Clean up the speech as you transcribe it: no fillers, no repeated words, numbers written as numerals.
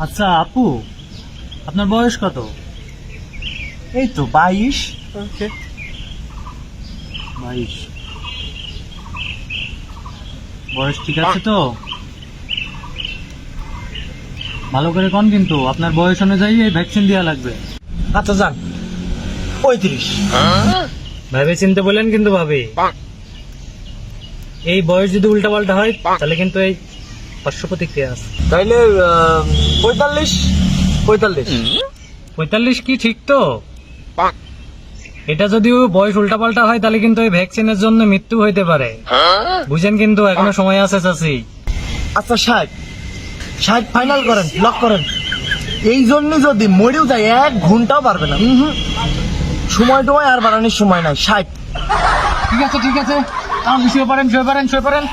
আচ্ছা আপু, আপনার বয়স কত? এই তো 22। 22। বয়স ঠিক আছে তো? ভালো করে কোন, কিন্তু আপনার বয়স অনুযায়ী এই ভ্যাকসিন দেওয়া লাগবে। আচ্ছা যান 35। ভাবে চিনতে বলেন কিন্তু ভাবি, এই বয়স যদি উল্টাপাল্টা হয় তাহলে কিন্তু এই পার্শ্ব প্রতিক্রিয়া আছে। তাইলে 45। 45। 45 কি ঠিক তো? এটা যদিও বয়স উল্টাপাল্টা হয় তাহলে কিন্তু এই ভ্যাকসিনের জন্য মৃত্যু হইতে পারে, বুঝেন? কিন্তু এখনো সময় আছে চাচি। আচ্ছা 60। 60 ফাইনাল করেন, লক করেন। এই জন্য যদি মরেও যায় 1 ঘন্টাও পারবে না। সময় টময় আর বাড়ানোর সময় নাই। 60। ঠিক আছে, ঠিক আছে, শুয়ে পড়েন, শুয়ে পড়েন, শুয়ে পড়েন।